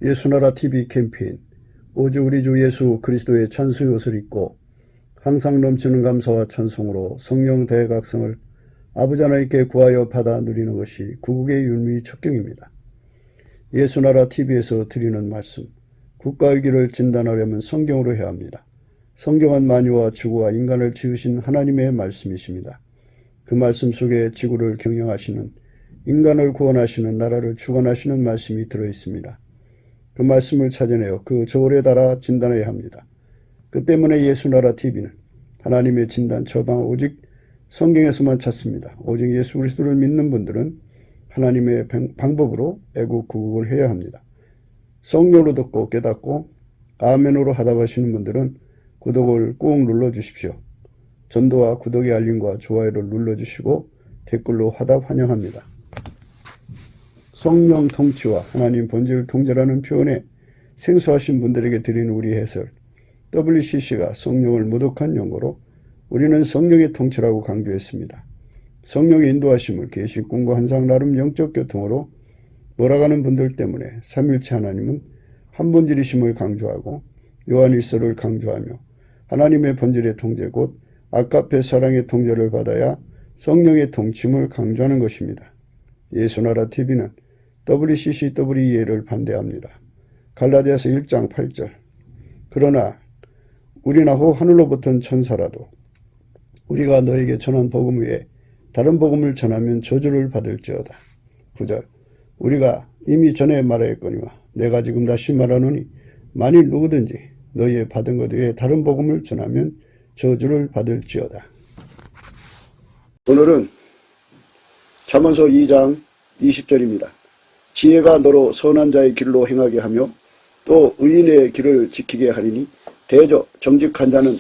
예수나라 TV 캠페인 오직 우리 주 예수 그리스도의 찬송의 옷을 입고 항상 넘치는 감사와 찬송으로 성령 대각성을 아버지 하나님께 구하여 받아 누리는 것이 구국의 윤리 척경입니다. 예수나라 TV에서 드리는 말씀, 국가위기를 진단하려면 성경으로 해야 합니다. 성경은 만유와 지구와 인간을 지으신 하나님의 말씀이십니다. 그 말씀 속에 지구를 경영하시는, 인간을 구원하시는, 나라를 주관하시는 말씀이 들어있습니다. 그 말씀을 찾아내어 그 저울에 달아 진단해야 합니다. 그 때문에 예수나라 TV는 하나님의 진단 처방을 오직 성경에서만 찾습니다. 오직 예수 그리스도를 믿는 분들은 하나님의 방법으로 애국 구국을 해야 합니다. 성령으로 듣고 깨닫고 아멘으로 하답하시는 분들은 구독을 꾹 눌러주십시오. 전도와 구독의 알림과 좋아요를 눌러주시고 댓글로 화답 환영합니다. 성령 통치와 하나님 본질 통제라는 표현에 생소하신 분들에게 드리는 우리 해설, WCC가 성령을 모독한 용어로 우리는 성령의 통치라고 강조했습니다. 성령의 인도하심을 계시, 꿈과 환상, 나름 영적 교통으로 몰아가는 분들 때문에 삼일체 하나님은 한 본질이심을 강조하고 요한일서를 강조하며 하나님의 본질의 통제 곧 아가페 사랑의 통제를 받아야 성령의 통침을 강조하는 것입니다. 예수나라 TV는 WCCWEA를 반대합니다. 갈라디아서 1장 8절 그러나 우리나 혹 하늘로부터는 천사라도 우리가 너에게 전한 복음 외에 다른 복음을 전하면 저주를 받을지어다. 9절 우리가 이미 전에 말하였거니와 내가 지금 다시 말하노니 만일 누구든지 너희의 받은 것 외에 다른 복음을 전하면 저주를 받을지어다. 오늘은 잠언서 2장 20절입니다. 지혜가 너로 선한 자의 길로 행하게 하며 또 의인의 길을 지키게 하리니 대저 정직한 자는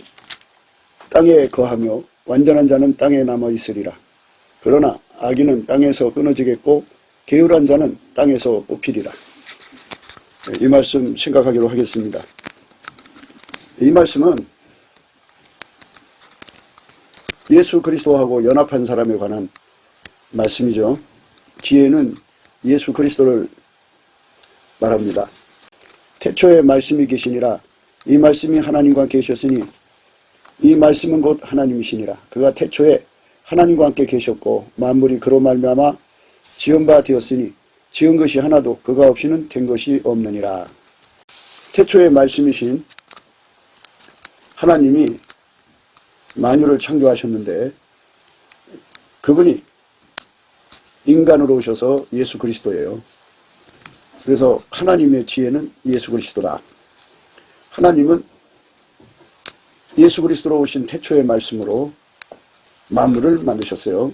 땅에 거하며 완전한 자는 땅에 남아 있으리라. 그러나 악인은 땅에서 끊어지겠고 게으른 자는 땅에서 뽑히리라. 이 말씀 생각하기로 하겠습니다. 이 말씀은 예수 그리스도하고 연합한 사람에 관한 말씀이죠. 지혜는 예수 그리스도를 말합니다. 태초에 말씀이 계시니라. 이 말씀이 하나님과 함께 계셨으니 이 말씀은 곧 하나님이시니라. 그가 태초에 하나님과 함께 계셨고 만물이 그로 말미암아 지은 바 되었으니 지은 것이 하나도 그가 없이는 된 것이 없느니라. 태초에 말씀이신 하나님이 만유를 창조하셨는데 그분이 인간으로 오셔서 예수 그리스도예요. 그래서 하나님의 지혜는 예수 그리스도다. 하나님은 예수 그리스도로 오신 태초의 말씀으로 만물을 만드셨어요.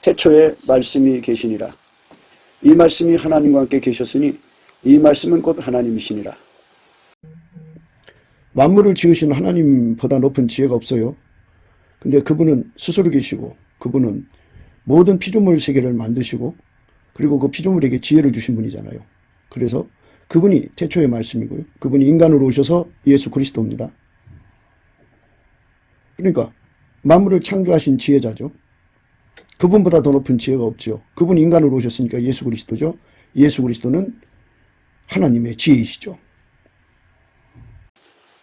태초에 말씀이 계시니라. 이 말씀이 하나님과 함께 계셨으니 이 말씀은 곧 하나님이시니라. 만물을 지으신 하나님보다 높은 지혜가 없어요. 근데 그분은 스스로 계시고 그분은 모든 피조물 세계를 만드시고 그리고 그 피조물에게 지혜를 주신 분이잖아요. 그래서 그분이 태초의 말씀이고요. 그분이 인간으로 오셔서 예수 그리스도입니다. 그러니까 만물을 창조하신 지혜자죠. 그분보다 더 높은 지혜가 없죠. 그분이 인간으로 오셨으니까 예수 그리스도죠. 예수 그리스도는 하나님의 지혜이시죠.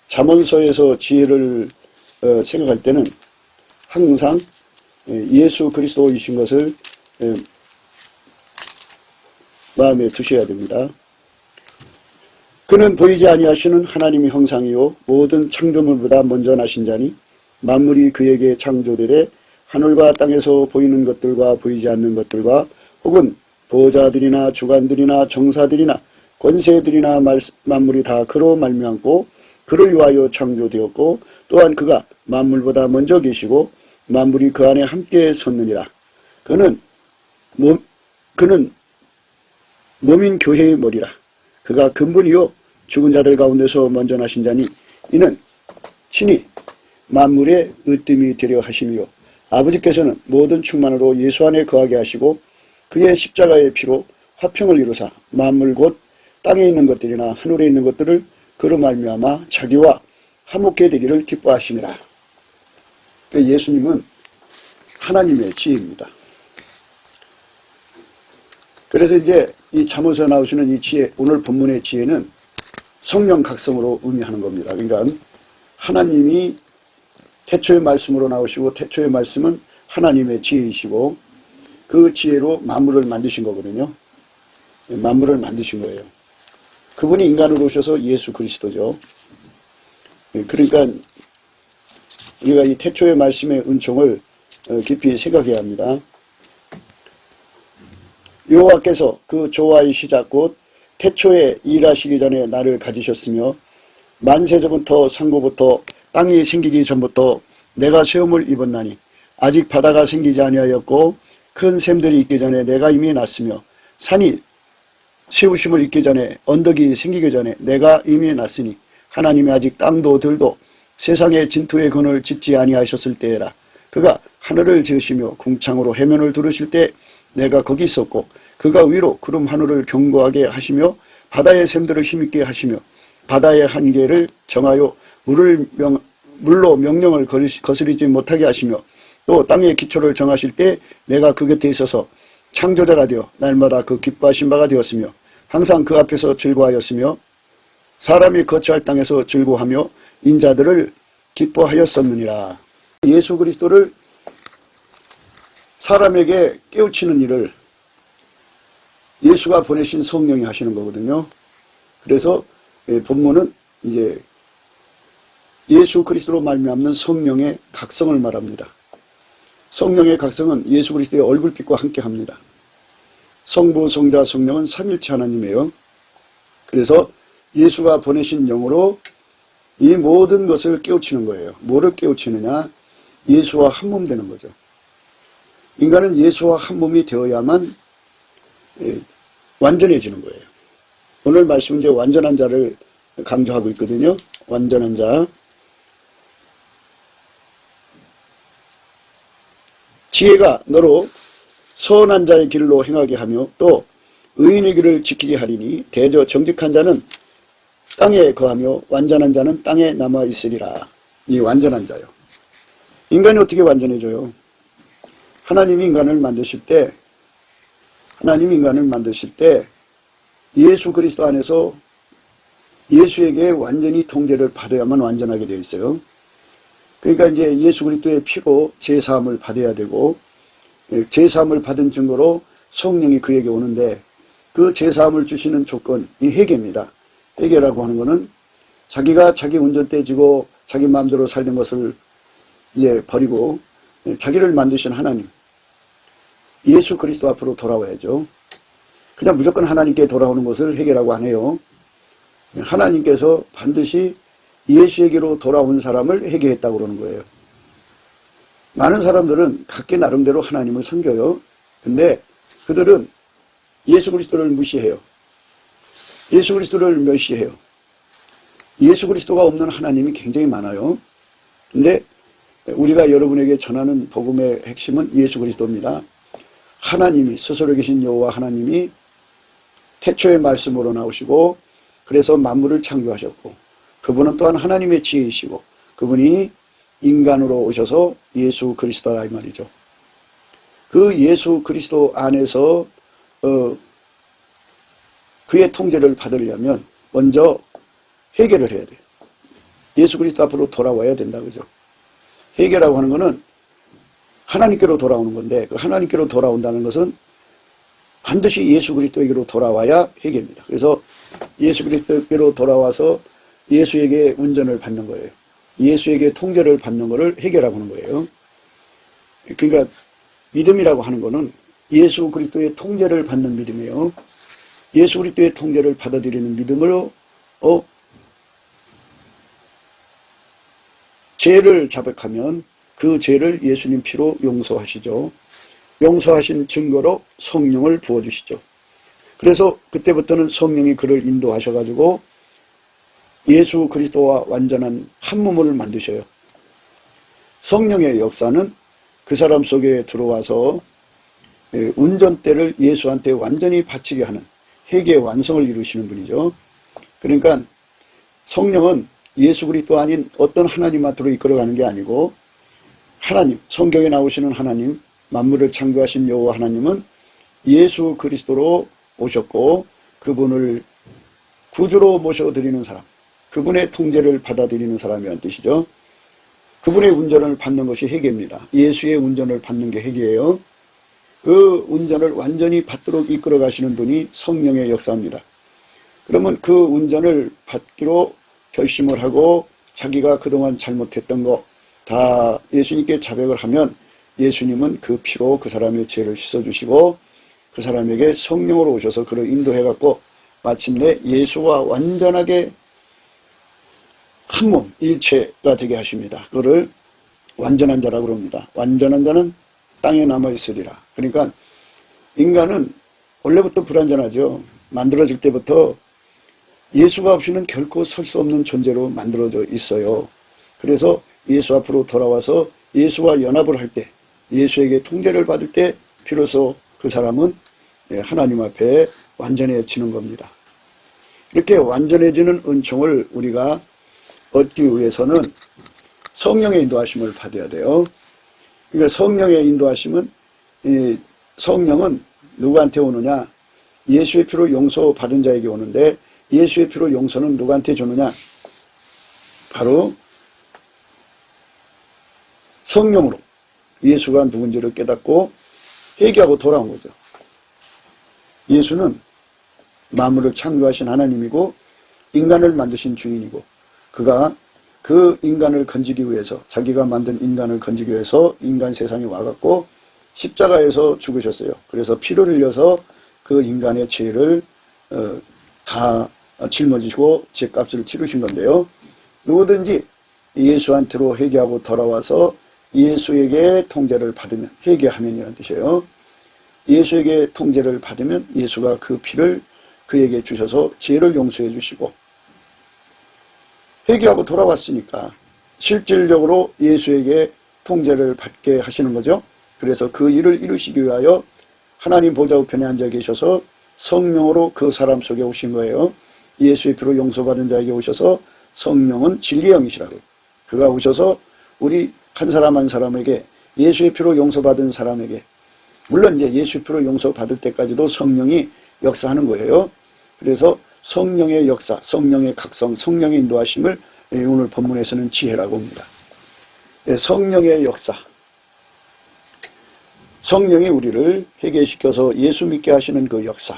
잠언서에서 지혜를 생각할 때는 항상 예수 그리스도이신 것을 마음에 두셔야 됩니다. 그는 보이지 아니하시는 하나님의 형상이요 모든 창조물보다 먼저 나신 자니 만물이 그에게 창조되되 하늘과 땅에서 보이는 것들과 보이지 않는 것들과 혹은 보좌들이나 주관들이나 정사들이나 권세들이나 만물이 다 그로 말미암고 그를 위하여 창조되었고 또한 그가 만물보다 먼저 계시고 만물이 그 안에 함께 섰느니라. 그는 몸인 교회의 머리라. 그가 근본이요 죽은 자들 가운데서 먼저 나신 자니 이는 친히 만물의 으뜸이 되려 하심이요 아버지께서는 모든 충만으로 예수 안에 거하게 하시고 그의 십자가의 피로 화평을 이루사 만물 곧 땅에 있는 것들이나 하늘에 있는 것들을 그로 말미암아 자기와 화목해 되기를 기뻐하심이라. 예수님은 하나님의 지혜입니다. 그래서 이제 이 잠언서에 나오시는 이 지혜, 오늘 본문의 지혜는 성령 각성으로 의미하는 겁니다. 그러니까 하나님이 태초의 말씀으로 나오시고 태초의 말씀은 하나님의 지혜이시고 그 지혜로 만물을 만드신 거거든요. 만물을 만드신 거예요. 그분이 인간으로 오셔서 예수 그리스도죠. 그러니까 우리가 이 태초의 말씀의 은총을 깊이 생각해야 합니다. 여호와께서 그 조화의 시작 곧 태초에 일하시기 전에 나를 가지셨으며 만세전부터 상고부터 땅이 생기기 전부터 내가 세움을 입었나니 아직 바다가 생기지 아니하였고 큰 샘들이 있기 전에 내가 이미 났으며 산이 세우심을 입기 전에 언덕이 생기기 전에 내가 이미 났으니 하나님이 아직 땅도 들도 세상의 진토의 근을 짓지 아니하셨을 때에라. 그가 하늘을 지으시며 궁창으로 해면을 두르실 때 내가 거기 있었고 그가 위로 구름 하늘을 견고하게 하시며 바다의 샘들을 힘있게 하시며 바다의 한계를 정하여 물로 명령을 거스르지 못하게 하시며 또 땅의 기초를 정하실 때 내가 그 곁에 있어서 창조자가 되어 날마다 그 기뻐하신 바가 되었으며 항상 그 앞에서 즐거워하였으며 사람이 거처할 땅에서 즐거워하며 인자들을 기뻐하였었느니라. 예수 그리스도를 사람에게 깨우치는 일을 예수가 보내신 성령이 하시는 거거든요. 그래서 본문은 이제 예수 그리스도로 말미암는 성령의 각성을 말합니다. 성령의 각성은 예수 그리스도의 얼굴빛과 함께합니다. 성부, 성자, 성령은 삼일체 하나님이에요. 그래서 예수가 보내신 영으로 이 모든 것을 깨우치는 거예요. 뭐를 깨우치느냐? 예수와 한 몸 되는 거죠. 인간은 예수와 한 몸이 되어야만 완전해지는 거예요. 오늘 말씀은 이제 완전한 자를 강조하고 있거든요. 완전한 자. 지혜가 너로 선한 자의 길로 행하게 하며 또 의인의 길을 지키게 하리니 대저 정직한 자는 땅에 거하며 완전한 자는 땅에 남아 있으리라. 이 완전한 자요. 인간이 어떻게 완전해져요? 하나님이 인간을 만드실 때 예수 그리스도 안에서 예수에게 완전히 통제를 받아야만 완전하게 되어 있어요. 그러니까 이제 예수 그리스도의 피로 제사함을 받아야 되고 제사함을 받은 증거로 성령이 그에게 오는데 그 제사함을 주시는 조건이 회개입니다. 회개라고 하는 것은 자기가 자기 운전대 지고 자기 마음대로 살던 것을 이제 버리고 자기를 만드신 하나님 예수 그리스도 앞으로 돌아와야죠. 그냥 무조건 하나님께 돌아오는 것을 회개라고 안 해요. 하나님께서 반드시 예수에게로 돌아온 사람을 회개했다고 그러는 거예요. 많은 사람들은 각기 나름대로 하나님을 섬겨요. 근데 그들은 예수 그리스도를 무시해요. 예수 그리스도를 멸시해요. 예수 그리스도가 없는 하나님이 굉장히 많아요. 근데 우리가 여러분에게 전하는 복음의 핵심은 예수 그리스도입니다. 하나님이 스스로 계신 여호와 하나님이 태초의 말씀으로 나오시고 그래서 만물을 창조하셨고 그분은 또한 하나님의 지혜이시고 그분이 인간으로 오셔서 예수 그리스도다 이 말이죠. 그 예수 그리스도 안에서 그의 통제를 받으려면 먼저 회개를 해야 돼요. 예수 그리스도 앞으로 돌아와야 된다 그죠. 회개라고 하는 것은 하나님께로 돌아오는 건데 그 하나님께로 돌아온다는 것은 반드시 예수 그리스도에게로 돌아와야 회개입니다. 그래서 예수 그리스도에게로 돌아와서 예수에게 운전을 받는 거예요. 예수에게 통제를 받는 것을 회개라고 하는 거예요. 그러니까 믿음이라고 하는 것은 예수 그리스도의 통제를 받는 믿음이에요. 예수 그리스도의 통제를 받아들이는 믿음으로 죄를 자백하면 그 죄를 예수님 피로 용서하시죠. 용서하신 증거로 성령을 부어주시죠. 그래서 그때부터는 성령이 그를 인도하셔가지고 예수 그리스도와 완전한 한 몸을 만드셔요. 성령의 역사는 그 사람 속에 들어와서 운전대를 예수한테 완전히 바치게 하는 회개의 완성을 이루시는 분이죠. 그러니까 성령은 예수 그리스도 아닌 어떤 하나님 앞으로 이끌어가는 게 아니고 하나님, 성경에 나오시는 하나님, 만물을 창조하신 여호와 하나님은 예수 그리스도로 오셨고 그분을 구주로 모셔드리는 사람, 그분의 통제를 받아들이는 사람이란 뜻이죠. 그분의 운전을 받는 것이 회개입니다. 예수의 운전을 받는 게 회개예요. 그 운전을 완전히 받도록 이끌어 가시는 분이 성령의 역사입니다. 그러면 그 운전을 받기로 결심을 하고 자기가 그동안 잘못했던 거 다 예수님께 자백을 하면 예수님은 그 피로 그 사람의 죄를 씻어주시고 그 사람에게 성령으로 오셔서 그를 인도해갖고 마침내 예수와 완전하게 한 몸, 일체가 되게 하십니다. 그거를 완전한 자라고 그럽니다. 완전한 자는 땅에 남아있으리라. 그러니까 인간은 원래부터 불완전하죠. 만들어질 때부터 예수가 없이는 결코 설 수 없는 존재로 만들어져 있어요. 그래서 예수 앞으로 돌아와서 예수와 연합을 할 때, 예수에게 통제를 받을 때 비로소 그 사람은 하나님 앞에 완전해지는 겁니다. 이렇게 완전해지는 은총을 우리가 얻기 위해서는 성령의 인도하심을 받아야 돼요. 그러니까 성령의 인도하심은, 성령은 누구한테 오느냐? 예수의 피로 용서받은 자에게 오는데, 예수의 피로 용서는 누구한테 주느냐? 바로 성령으로 예수가 누군지를 깨닫고 회개하고 돌아온 거죠. 예수는 만물을 창조하신 하나님이고 인간을 만드신 주인이고, 그가 그 인간을 건지기 위해서, 자기가 만든 인간을 건지기 위해서 인간 세상에 와갖고 십자가에서 죽으셨어요. 그래서 피를 흘려서 그 인간의 죄를 다 짊어지시고 죄값을 치르신 건데요. 누구든지 예수한테로 회개하고 돌아와서 예수에게 통제를 받으면, 회개하면이라는 뜻이에요. 예수에게 통제를 받으면 예수가 그 피를 그에게 주셔서 죄를 용서해 주시고, 회개하고 돌아왔으니까 실질적으로 예수에게 통제를 받게 하시는 거죠. 그래서 그 일을 이루시기 위하여 하나님 보좌 우편에 앉아 계셔서 성령으로 그 사람 속에 오신 거예요. 예수의 피로 용서받은 자에게 오셔서, 성령은 진리의 영이시라고, 그가 오셔서 우리 한 사람 한 사람에게, 예수의 피로 용서받은 사람에게, 물론 이제 예수의 피로 용서받을 때까지도 성령이 역사하는 거예요. 그래서 성령의 역사, 성령의 각성, 성령의 인도하심을 오늘 본문에서는 지혜라고 합니다. 성령의 역사, 성령이 우리를 회개시켜서 예수 믿게 하시는 그 역사.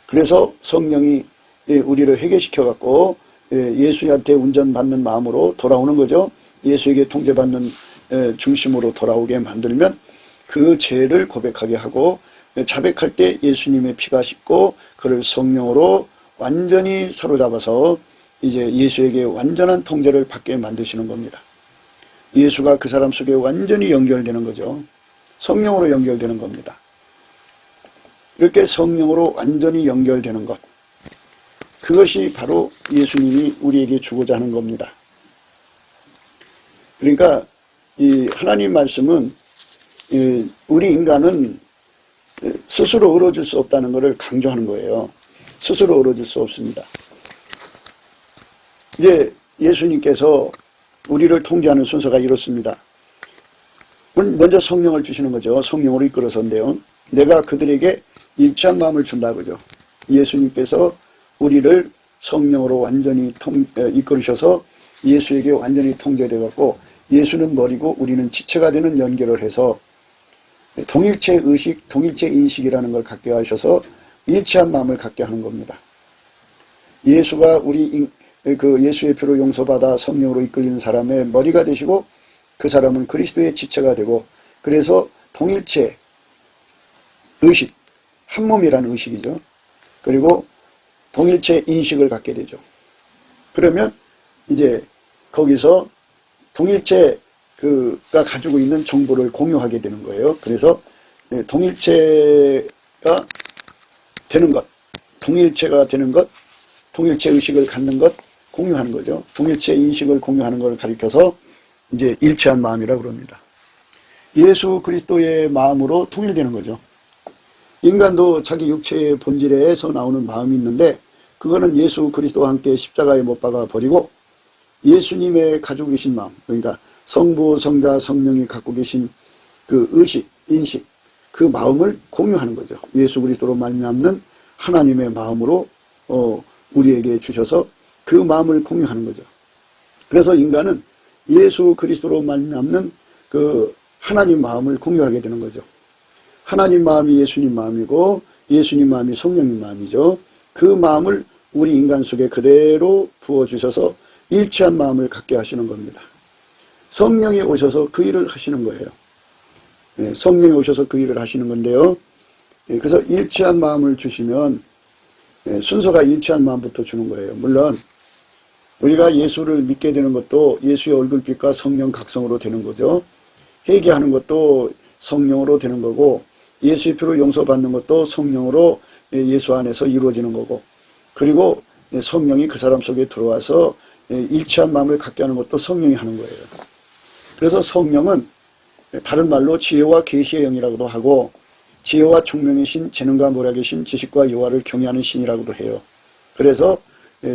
그래서 성령이 우리를 회개시켜갖고 예수한테 운전받는 마음으로 돌아오는 거죠. 예수에게 통제받는 중심으로 돌아오게 만들면 그 죄를 고백하게 하고, 자백할 때 예수님의 피가 씻고 그를 성령으로 완전히 사로잡아서 이제 예수에게 완전한 통제를 받게 만드시는 겁니다. 예수가 그 사람 속에 완전히 연결되는 거죠. 성령으로 연결되는 겁니다. 이렇게 성령으로 완전히 연결되는 것, 그것이 바로 예수님이 우리에게 주고자 하는 겁니다. 그러니까 이 하나님 말씀은 우리 인간은 스스로 얻어질 수 없다는 것을 강조하는 거예요. 스스로 얻어질 수 없습니다. 이제 예수님께서 우리를 통제하는 순서가 이렇습니다. 먼저 성령을 주시는 거죠. 성령으로 이끌어서인데요. 내가 그들에게 일치한 마음을 준다 그죠. 예수님께서 우리를 성령으로 완전히 이끌으셔서 예수에게 완전히 통제되어 갖고, 예수는 머리고 우리는 지체가 되는 연결을 해서 동일체 의식, 동일체 인식이라는 걸 갖게 하셔서 일치한 마음을 갖게 하는 겁니다. 예수가 그 예수의 피로 용서받아 성령으로 이끌리는 사람의 머리가 되시고, 그 사람은 그리스도의 지체가 되고, 그래서 동일체 의식, 한 몸이라는 의식이죠. 그리고 동일체 인식을 갖게 되죠. 그러면 이제 거기서 동일체가 가지고 있는 정보를 공유하게 되는 거예요. 그래서 동일체가 되는 것, 동일체가 되는 것, 동일체 의식을 갖는 것, 공유하는 거죠. 동일체 인식을 공유하는 걸 가리켜서 이제 일체한 마음이라고 그럽니다. 예수 그리스도의 마음으로 통일되는 거죠. 인간도 자기 육체의 본질에서 나오는 마음이 있는데, 그거는 예수 그리스도와 함께 십자가에 못 박아 버리고 예수님의 가지고 계신 마음, 그러니까 성부, 성자, 성령이 갖고 계신 그 의식, 인식, 그 마음을 공유하는 거죠. 예수 그리스도로 말미암는 하나님의 마음으로 우리에게 주셔서 그 마음을 공유하는 거죠. 그래서 인간은 예수 그리스도로 말미암는 그 하나님 마음을 공유하게 되는 거죠. 하나님 마음이 예수님 마음이고 예수님 마음이 성령님 마음이죠. 그 마음을 우리 인간 속에 그대로 부어주셔서 일치한 마음을 갖게 하시는 겁니다. 성령이 오셔서 그 일을 하시는 거예요. 성령이 오셔서 그 일을 하시는 건데요. 그래서 일치한 마음을 주시면 순서가 일치한 마음부터 주는 거예요. 물론 우리가 예수를 믿게 되는 것도 예수의 얼굴빛과 성령 각성으로 되는 거죠. 회개하는 것도 성령으로 되는 거고 예수의 피로 용서받는 것도 성령으로 예수 안에서 이루어지는 거고 그리고 성령이 그 사람 속에 들어와서 일치한 마음을 갖게 하는 것도 성령이 하는 거예요. 그래서 성령은 다른 말로 지혜와 계시의 영이라고도 하고 지혜와 총명의 신, 재능과 모략의 신, 지식과 여호와를 경외하는 신이라고도 해요. 그래서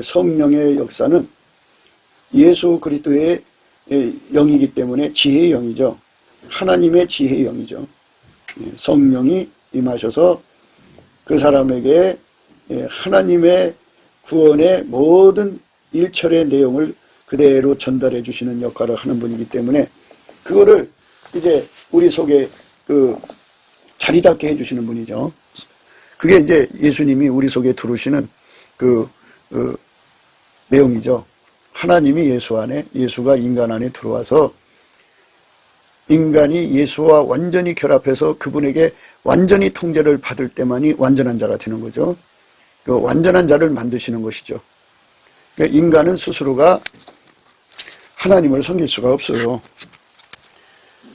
성령의 역사는 예수 그리스도의 영이기 때문에 지혜의 영이죠. 하나님의 지혜의 영이죠. 성령이 임하셔서 그 사람에게 하나님의 구원의 모든 일철의 내용을 그대로 전달해 주시는 역할을 하는 분이기 때문에 그거를 이제 우리 속에 자리 잡게 해 주시는 분이죠. 그게 이제 예수님이 우리 속에 들어오시는 내용이죠. 하나님이 예수 안에, 예수가 인간 안에 들어와서 인간이 예수와 완전히 결합해서 그분에게 완전히 통제를 받을 때만이 완전한 자가 되는 거죠. 그 완전한 자를 만드시는 것이죠. 그러니까 인간은 스스로가 하나님을 섬길 수가 없어요.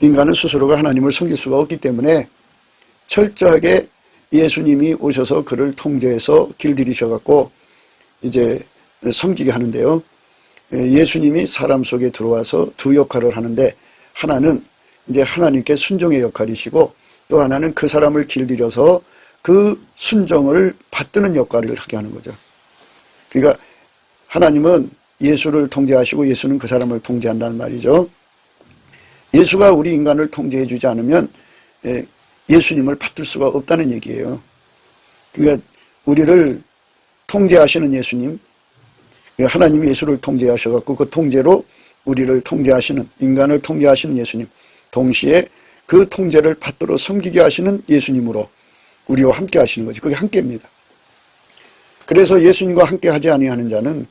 인간은 스스로가 하나님을 섬길 수가 없기 때문에 철저하게 예수님이 오셔서 그를 통제해서 길들이셔갖고 이제 섬기게 하는데요. 예수님이 사람 속에 들어와서 두 역할을 하는데 하나는 이제 하나님께 순종의 역할이시고 또 하나는 그 사람을 길들여서 그 순종을 받드는 역할을 하게 하는 거죠. 그러니까 하나님은 예수를 통제하시고 예수는 그 사람을 통제한다는 말이죠. 예수가 우리 인간을 통제해 주지 않으면 예수님을 받들 수가 없다는 얘기예요. 그러니까 우리를 통제하시는 예수님, 하나님이 예수를 통제하셔갖고 그 통제로 우리를 통제하시는, 인간을 통제하시는 예수님, 동시에 그 통제를 받들어 섬기게 하시는 예수님으로 우리와 함께 하시는 거지. 그게 함께입니다. 그래서 예수님과 함께 하지 아니하는 자는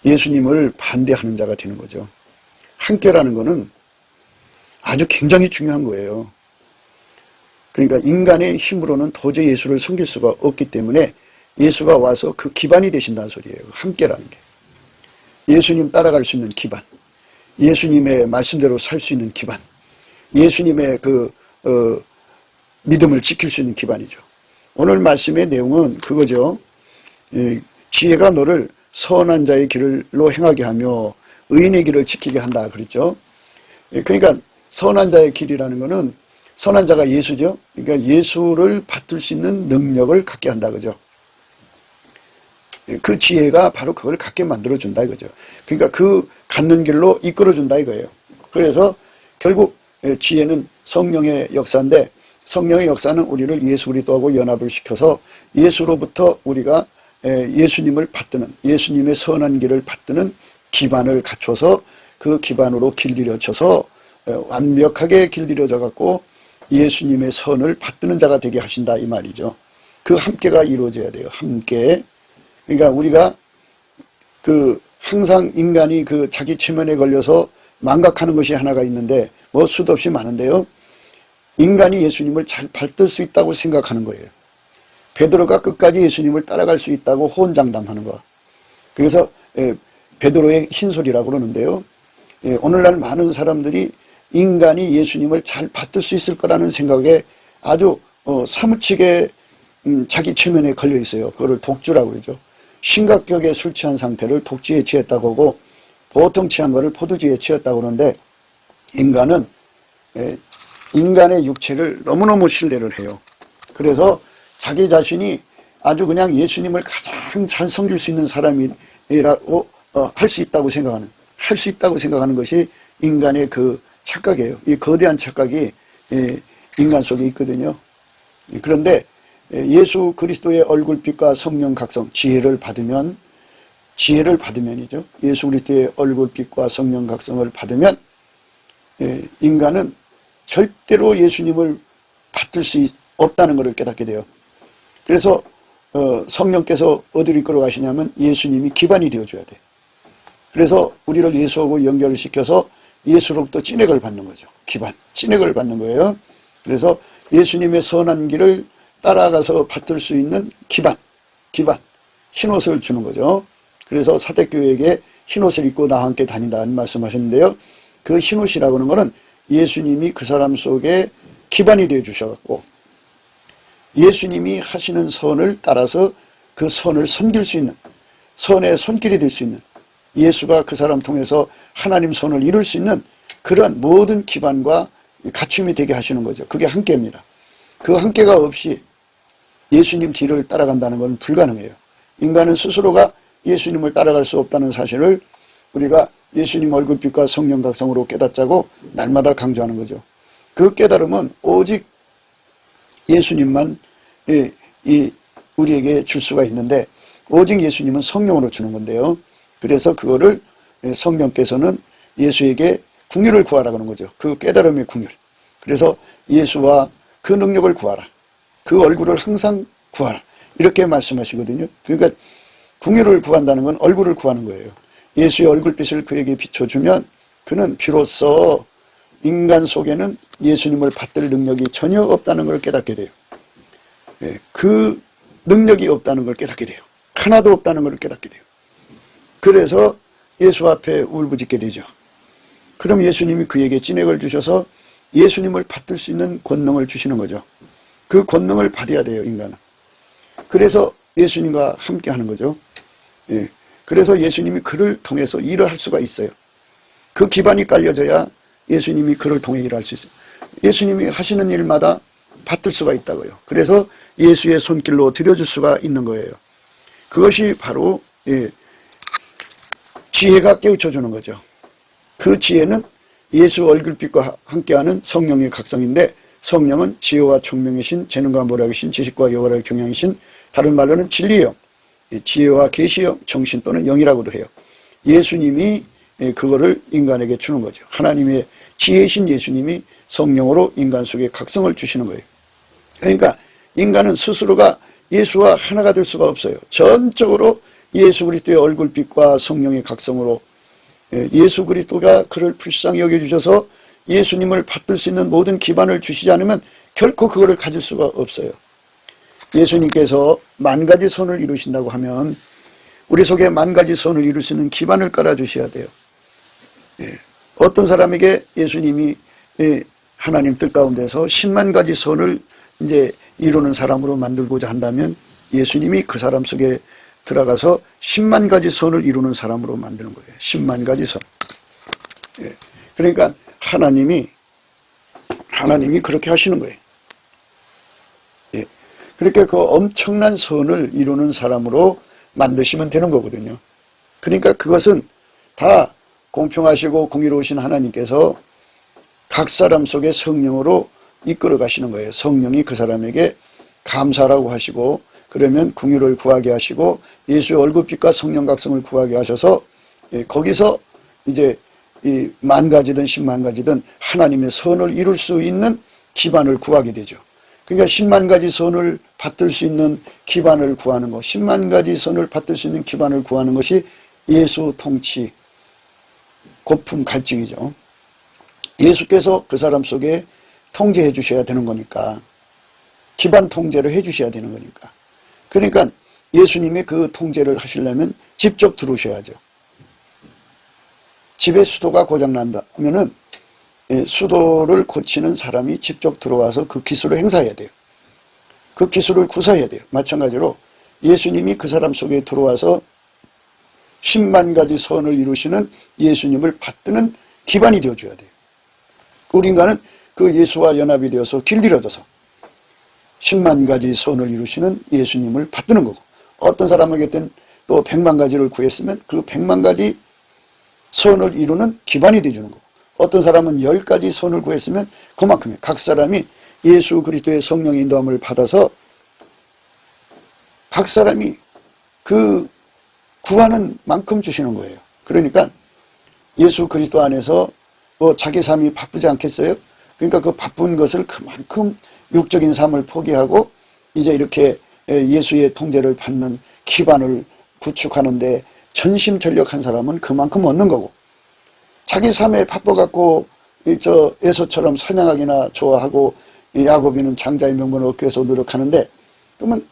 예수님을 반대하는 자가 되는 거죠. 함께라는 거는 아주 굉장히 중요한 거예요. 그러니까 인간의 힘으로는 도저히 예수를 섬길 수가 없기 때문에 예수가 와서 그 기반이 되신다는 소리예요. 함께라는 게. 예수님 따라갈 수 있는 기반, 예수님의 말씀대로 살 수 있는 기반, 예수님의 믿음을 지킬 수 있는 기반이죠. 오늘 말씀의 내용은 그거죠. 지혜가 너를 선한 자의 길로 행하게 하며 의인의 길을 지키게 한다 그랬죠. 그러니까 선한 자의 길이라는 것은 선한 자가 예수죠. 그러니까 예수를 받들 수 있는 능력을 갖게 한다 그죠. 그 지혜가 바로 그걸 갖게 만들어준다 이거죠. 그러니까 그 갖는 길로 이끌어준다 이거예요. 그래서 결국 지혜는 성령의 역사인데 성령의 역사는 우리를 예수 그리스도하고 연합을 시켜서 예수로부터 우리가 예수님을 받드는, 예수님의 선한 길을 받드는 기반을 갖춰서 그 기반으로 길들여져서 완벽하게 길들여져 갖고 예수님의 선을 받드는 자가 되게 하신다 이 말이죠. 그 함께가 이루어져야 돼요. 함께. 그러니까 우리가 항상 인간이 자기 체면에 걸려서 망각하는 것이 하나가 있는데 뭐 수도 없이 많은데요. 인간이 예수님을 잘 받들 수 있다고 생각하는 거예요. 베드로가 끝까지 예수님을 따라갈 수 있다고 호언장담하는 거. 그래서 베드로의 흰소리라고 그러는데요. 오늘날 많은 사람들이 인간이 예수님을 잘 받들 수 있을 거라는 생각에 아주 사무치게 자기 체면에 걸려 있어요. 그거를 독주라고 그러죠. 심각하게 술 취한 상태를 독주에 취했다고 하고 보통 취한 거를 포도주에 취했다고 그러는데 인간은 인간의 육체를 너무너무 신뢰를 해요. 그래서 자기 자신이 아주 그냥 예수님을 가장 잘 섬길 수 있는 사람이라고 할 수 있다고 생각하는 것이 인간의 그 착각이에요. 이 거대한 착각이 인간 속에 있거든요. 그런데 예수 그리스도의 얼굴빛과 성령 각성, 지혜를 받으면이죠. 예수 그리스도의 얼굴빛과 성령 각성을 받으면 인간은 절대로 예수님을 받들 수 없다는 것을 깨닫게 돼요. 그래서 성령께서 어디로 이끌어 가시냐면 예수님이 기반이 되어줘야 돼. 그래서 우리를 예수하고 연결을 시켜서 예수로부터 찐액을 받는 거죠. 기반, 찐액을 받는 거예요. 그래서 예수님의 선한 길을 따라가서 받들 수 있는 기반, 흰옷을 주는 거죠. 그래서 사대교회에게 흰옷을 입고 나와 함께 다닌다는 말씀하셨는데요. 그 흰옷이라고 하는 것은 예수님이 그 사람 속에 기반이 되어 주셔갖고 예수님이 하시는 선을 따라서 그 선을 섬길 수 있는, 선의 손길이 될 수 있는, 예수가 그 사람 통해서 하나님 선을 이룰 수 있는 그러한 모든 기반과 갖춤이 되게 하시는 거죠. 그게 함께입니다. 그 함께가 없이 예수님 뒤를 따라간다는 건 불가능해요. 인간은 스스로가 예수님을 따라갈 수 없다는 사실을 우리가 예수님 얼굴빛과 성령 각성으로 깨닫자고 날마다 강조하는 거죠. 그 깨달음은 오직 예수님만 우리에게 줄 수가 있는데 오직 예수님은 성령으로 주는 건데요. 그래서 그거를 성령께서는 예수에게 궁유를 구하라 그러는 거죠. 그 깨달음의 궁유. 그래서 예수와 그 능력을 구하라. 그 얼굴을 항상 구하라. 이렇게 말씀하시거든요. 그러니까 궁유를 구한다는 건 얼굴을 구하는 거예요. 예수의 얼굴빛을 그에게 비춰주면 그는 비로소 인간 속에는 예수님을 받들 능력이 전혀 없다는 걸 깨닫게 돼요. 그 능력이 없다는 걸 깨닫게 돼요. 하나도 없다는 걸 깨닫게 돼요. 그래서 예수 앞에 울부짖게 되죠. 그럼 예수님이 그에게 찐액을 주셔서 예수님을 받들 수 있는 권능을 주시는 거죠. 그 권능을 받아야 돼요, 인간은. 그래서 예수님과 함께 하는 거죠. 그래서 예수님이 그를 통해서 일을 할 수가 있어요. 그 기반이 깔려져야 예수님이 그를 통해 일할 수 있어요. 예수님이 하시는 일마다 받들 수가 있다고요. 그래서 예수의 손길로 들여줄 수가 있는 거예요. 그것이 바로 지혜가 깨우쳐주는 거죠. 그 지혜는 예수 얼굴빛과 함께하는 성령의 각성인데 성령은 지혜와 총명이신 재능과 모략이신 지식과 여호와를 경영이신 다른 말로는 진리의 영, 지혜와 계시의 영, 정신 또는 영이라고도 해요. 예수님이 그거를 인간에게 주는 거죠. 하나님의 지혜이신 예수님이 성령으로 인간 속에 각성을 주시는 거예요. 그러니까 인간은 스스로가 예수와 하나가 될 수가 없어요. 전적으로 예수 그리스도의 얼굴빛과 성령의 각성으로 예수 그리스도가 그를 불쌍히 여겨주셔서 예수님을 받들 수 있는 모든 기반을 주시지 않으면 결코 그거를 가질 수가 없어요. 예수님께서 만 가지 선을 이루신다고 하면 우리 속에 만 가지 선을 이룰 수 있는 기반을 깔아주셔야 돼요. 어떤 사람에게 예수님이 하나님 뜻 가운데서 10만 가지 선을 이제 이루는 사람으로 만들고자 한다면 예수님이 그 사람 속에 들어가서 10만 가지 선을 이루는 사람으로 만드는 거예요. 10만 가지 선. 그러니까 하나님이 그렇게 하시는 거예요. 그렇게 그 엄청난 선을 이루는 사람으로 만드시면 되는 거거든요. 그러니까 그것은 다 공평하시고 공의로우신 하나님께서 각 사람 속에 성령으로 이끌어 가시는 거예요. 성령이 그 사람에게 감사라고 하시고 그러면 궁유를 구하게 하시고 예수의 얼굴빛과 성령 각성을 구하게 하셔서 거기서 이제 이 만 가지든 10만 가지든 하나님의 선을 이룰 수 있는 기반을 구하게 되죠. 그러니까 10만 가지 선을 받들 수 있는 기반을 구하는 것, 10만 가지 선을 받들 수 있는 기반을 구하는 것이 예수 통치, 고품 갈증이죠. 예수께서 그 사람 속에 통제해 주셔야 되는 거니까, 기반 통제를 해 주셔야 되는 거니까. 그러니까 예수님이 그 통제를 하시려면 직접 들어오셔야죠. 집에 수도가 고장난다 하면은 수도를 고치는 사람이 직접 들어와서 그 기술을 행사해야 돼요. 그 기술을 구사해야 돼요. 마찬가지로 예수님이 그 사람 속에 들어와서 10만 가지 선을 이루시는 예수님을 받드는 기반이 되어줘야 돼요. 우리 인간은 그 예수와 연합이 되어서 길들여져서 10만 가지 선을 이루시는 예수님을 받드는 거고, 어떤 사람에게는 또 100만 가지를 구했으면 그 100만 가지 선을 이루는 기반이 되어주는 거고, 어떤 사람은 10가지 선을 구했으면 그만큼이에요. 각 사람이 예수 그리스도의 성령의 인도함을 받아서 각 사람이 그 구하는 만큼 주시는 거예요. 그러니까 예수 그리스도 안에서 자기 삶이 바쁘지 않겠어요? 그러니까 그 바쁜 것을 그만큼 육적인 삶을 포기하고 이제 이렇게 예수의 통제를 받는 기반을 구축하는데 전심전력한 사람은 그만큼 얻는 거고, 자기 삶에 바빠갖고 저 에서처럼 사냥하기나 좋아하고 야곱이는 장자의 명분을 얻기 위해서 노력하는데, 그러면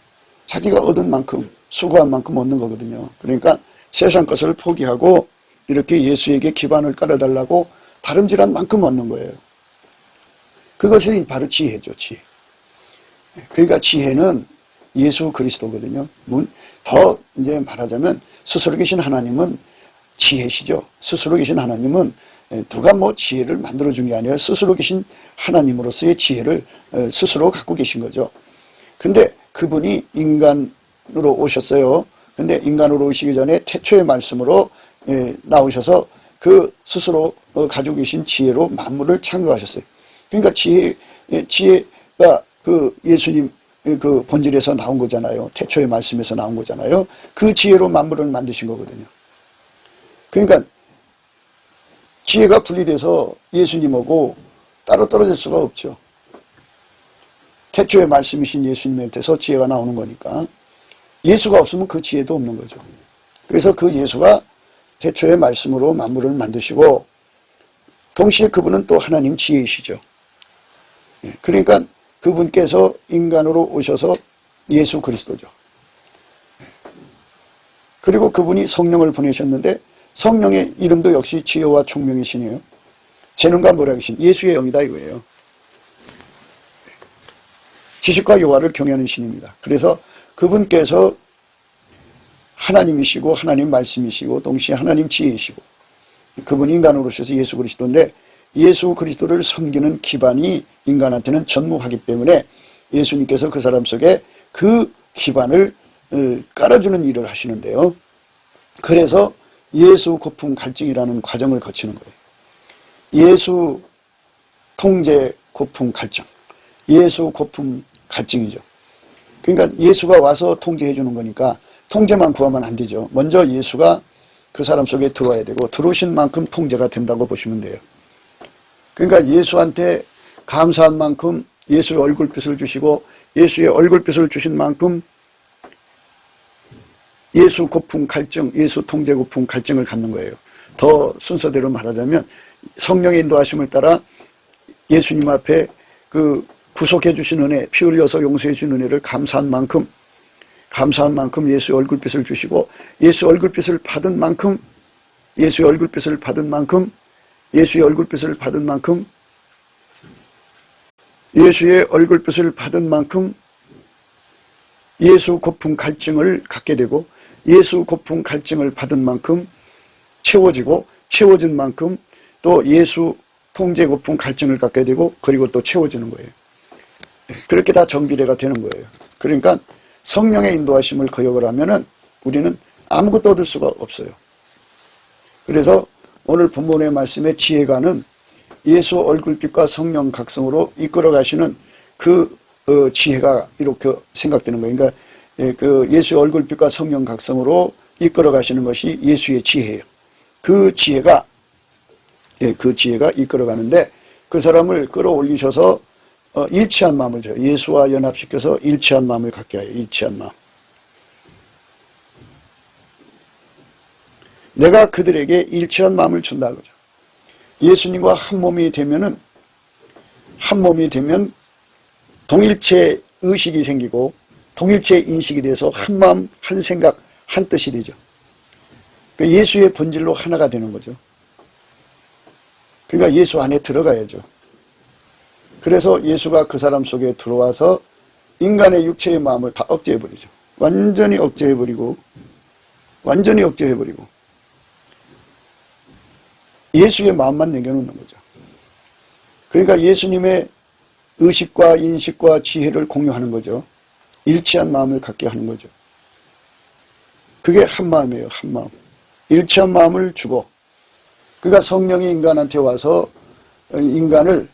자기가 얻은 만큼 수고한 만큼 얻는 거거든요. 그러니까 세상 것을 포기하고 이렇게 예수에게 기반을 깔아달라고 다름질한 만큼 얻는 거예요. 그것이 바로 지혜죠, 지혜. 그러니까 지혜는 예수 그리스도거든요. 더 이제 말하자면 스스로 계신 하나님은 지혜시죠. 스스로 계신 하나님은 누가 뭐 지혜를 만들어준 게 아니라 스스로 계신 하나님으로서의 지혜를 스스로 갖고 계신 거죠. 근데 그분이 인간으로 오셨어요. 근데 인간으로 오시기 전에 태초의 말씀으로 나오셔서 그 스스로 가지고 계신 지혜로 만물을 창조하셨어요. 그러니까 지혜가 그 예수님 그 본질에서 나온 거잖아요. 태초의 말씀에서 나온 거잖아요. 그 지혜로 만물을 만드신 거거든요. 그러니까 지혜가 분리돼서 예수님하고 따로 떨어질 수가 없죠. 태초의 말씀이신 예수님한테서 지혜가 나오는 거니까 예수가 없으면 그 지혜도 없는 거죠. 그래서 그 예수가 태초의 말씀으로 만물을 만드시고 동시에 그분은 또 하나님 지혜이시죠. 그러니까 그분께서 인간으로 오셔서 예수 그리스도죠. 그리고 그분이 성령을 보내셨는데 성령의 이름도 역시 지혜와 총명의 신이에요. 재능과 모략의 신, 예수의 영이다 이거예요. 지식과 여호와를 경외하는 신입니다. 그래서 그분께서 하나님이시고 하나님 말씀이시고 동시에 하나님 지혜이시고 그분이 인간으로 오셔서 예수 그리스도인데 예수 그리스도를 섬기는 기반이 인간한테는 전무하기 때문에 예수님께서 그 사람 속에 그 기반을 깔아주는 일을 하시는데요. 그래서 예수 고품 갈증이라는 과정을 거치는 거예요. 예수 통제 고품 갈증, 예수 고품 갈증이죠. 그러니까 예수가 와서 통제해 주는 거니까 통제만 구하면 안 되죠. 먼저 예수가 그 사람 속에 들어와야 되고 들어오신 만큼 통제가 된다고 보시면 돼요. 그러니까 예수한테 감사한 만큼 예수의 얼굴빛을 주시고 예수의 얼굴빛을 주신 만큼 예수 고품 갈증, 예수 통제 고품 갈증을 갖는 거예요. 더 순서대로 말하자면 성령의 인도하심을 따라 예수님 앞에 그 구속해 주신 은혜, 피 흘려서 용서해 주신 은혜를 감사한 만큼 예수의 얼굴빛을 주시고 예수의 얼굴빛을 받은 만큼 예수의 얼굴빛을 받은 만큼 예수의 얼굴빛을 받은 만큼 예수의 얼굴빛을 받은 만큼 예수 고품 갈증을 갖게 되고 예수 고품 갈증을 받은 만큼 채워지고 채워진 만큼 또 예수 통제 고품 갈증을 갖게 되고 그리고 또 채워지는 거예요. 그렇게 다 정비례가 되는 거예요. 그러니까 성령의 인도하심을 거역을 하면은 우리는 아무것도 얻을 수가 없어요. 그래서 오늘 본문의 말씀의 지혜가는 예수 얼굴빛과 성령 각성으로 이끌어 가시는 그 지혜가 이렇게 생각되는 거예요. 그러니까 그 예수의 얼굴빛과 성령 각성으로 이끌어 가시는 것이 예수의 지혜예요. 그 지혜가 이끌어 가는데 그 사람을 끌어올리셔서 일치한 마음을 줘요. 예수와 연합시켜서 일치한 마음을 갖게 하여 일치한 마음. 내가 그들에게 일치한 마음을 준다 그죠. 예수님과 한 몸이 되면 동일체 의식이 생기고 동일체 인식이 돼서 한 마음, 한 생각, 한 뜻이 되죠. 예수의 본질로 하나가 되는 거죠. 그러니까 예수 안에 들어가야죠. 그래서 예수가 그 사람 속에 들어와서 인간의 육체의 마음을 다 억제해버리죠. 완전히 억제해버리고 예수의 마음만 남겨놓는 거죠. 그러니까 예수님의 의식과 인식과 지혜를 공유하는 거죠. 일치한 마음을 갖게 하는 거죠. 그게 한 마음이에요. 한 마음. 일치한 마음을 주고 그러니까 성령이 인간한테 와서 인간을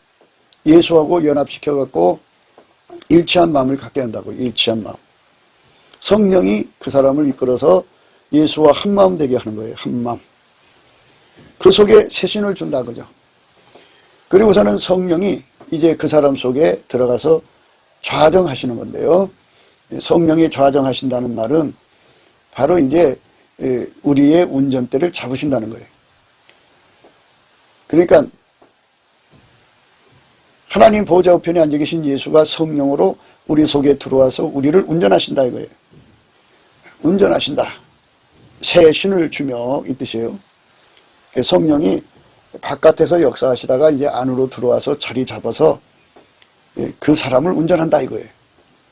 예수하고 연합시켜갖고 일치한 마음을 갖게 한다고. 일치한 마음. 성령이 그 사람을 이끌어서 예수와 한 마음 되게 하는 거예요. 한 마음. 그 속에 새신을 준다 그죠. 그리고서는 성령이 이제 그 사람 속에 들어가서 좌정하시는 건데요. 성령이 좌정하신다는 말은 바로 이제 우리의 운전대를 잡으신다는 거예요. 그러니까 하나님 보좌 우편에 앉아 계신 예수가 성령으로 우리 속에 들어와서 우리를 운전하신다 이거예요. 운전하신다. 새 신을 주며 이 뜻이에요. 성령이 바깥에서 역사하시다가 이제 안으로 들어와서 자리 잡아서 그 사람을 운전한다 이거예요.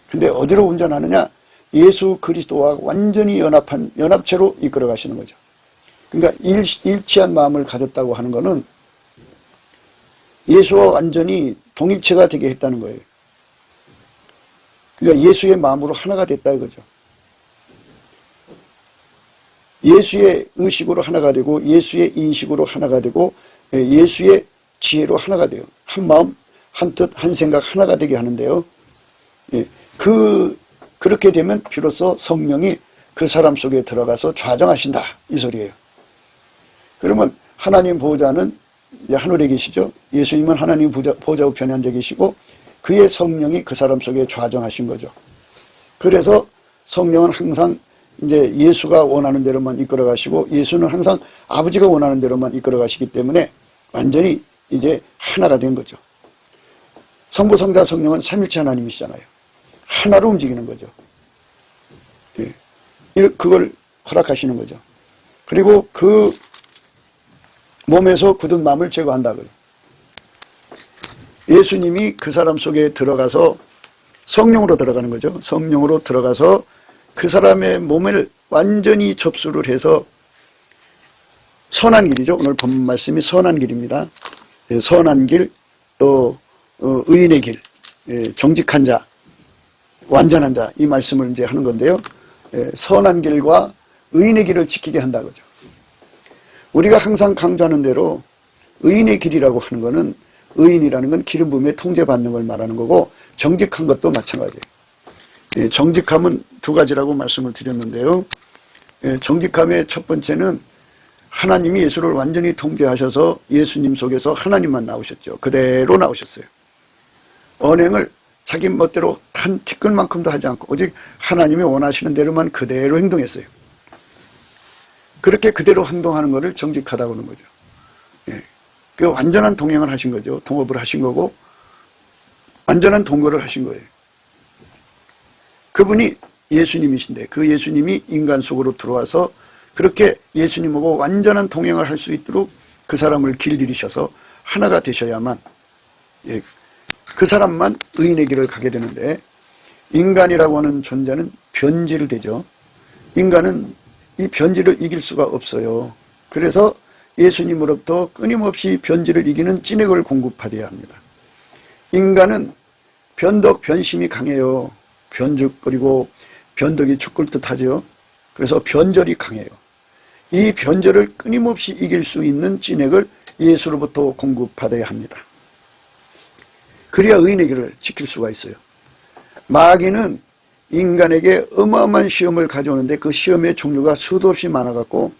근데 어디로 운전하느냐? 예수 그리스도와 완전히 연합체로 이끌어 가시는 거죠. 그러니까 일치한 마음을 가졌다고 하는 것은 예수와 완전히 동일체가 되게 했다는 거예요. 그러니까 예수의 마음으로 하나가 됐다 이거죠. 예수의 의식으로 하나가 되고 예수의 인식으로 하나가 되고 예수의 지혜로 하나가 돼요. 한 마음, 한 뜻, 한 생각 하나가 되게 하는데요. 그렇게 되면 비로소 성령이 그 사람 속에 들어가서 좌정하신다 이 소리예요. 그러면 하나님 보호자는 하늘에 계시죠. 예수님은 하나님 보좌 우편에 앉아 계시고 그의 성령이 그 사람 속에 좌정하신 거죠. 그래서 성령은 항상 이제 예수가 원하는 대로만 이끌어 가시고 예수는 항상 아버지가 원하는 대로만 이끌어 가시기 때문에 완전히 이제 하나가 된 거죠. 성부, 성자, 성령은 삼일체 하나님이시잖아요. 하나로 움직이는 거죠. 그걸 허락하시는 거죠. 그리고 그 몸에서 굳은 마음을 제거한다고요. 예수님이 그 사람 속에 들어가서 성령으로 들어가는 거죠. 성령으로 들어가서 그 사람의 몸을 완전히 접수를 해서 선한 길이죠. 오늘 본 말씀이 선한 길입니다. 선한 길, 또 의인의 길, 정직한 자, 완전한 자, 이 말씀을 이제 하는 건데요. 선한 길과 의인의 길을 지키게 한다고죠. 우리가 항상 강조하는 대로 의인의 길이라고 하는 것은 의인이라는 건 기름 부음에 통제받는 걸 말하는 거고 정직한 것도 마찬가지예요. 정직함은 두 가지라고 말씀을 드렸는데요. 정직함의 첫 번째는 하나님이 예수를 완전히 통제하셔서 예수님 속에서 하나님만 나오셨죠. 그대로 나오셨어요. 언행을 자기 멋대로 한 티끌만큼도 하지 않고 오직 하나님이 원하시는 대로만 그대로 행동했어요. 그렇게 그대로 행동하는 것을 정직하다고 하는 거죠. 그 완전한 동행을 하신 거죠. 동업을 하신 거고 완전한 동거를 하신 거예요. 그분이 예수님이신데 그 예수님이 인간 속으로 들어와서 그렇게 예수님하고 완전한 동행을 할 수 있도록 그 사람을 길들이셔서 하나가 되셔야만 그 사람만 의인의 길을 가게 되는데 인간이라고 하는 존재는 변질되죠. 인간은 이 변질을 이길 수가 없어요. 그래서 예수님으로부터 끊임없이 변질을 이기는 찐액을 공급받아야 합니다. 인간은 변덕, 변심이 강해요. 변죽거리고 변덕이 죽을 듯하죠. 그래서 변절이 강해요. 이 변절을 끊임없이 이길 수 있는 찐액을 예수로부터 공급받아야 합니다. 그래야 의인의 길을 지킬 수가 있어요. 마귀는 인간에게 어마어마한 시험을 가져오는데 그 시험의 종류가 수도 없이 많아갖고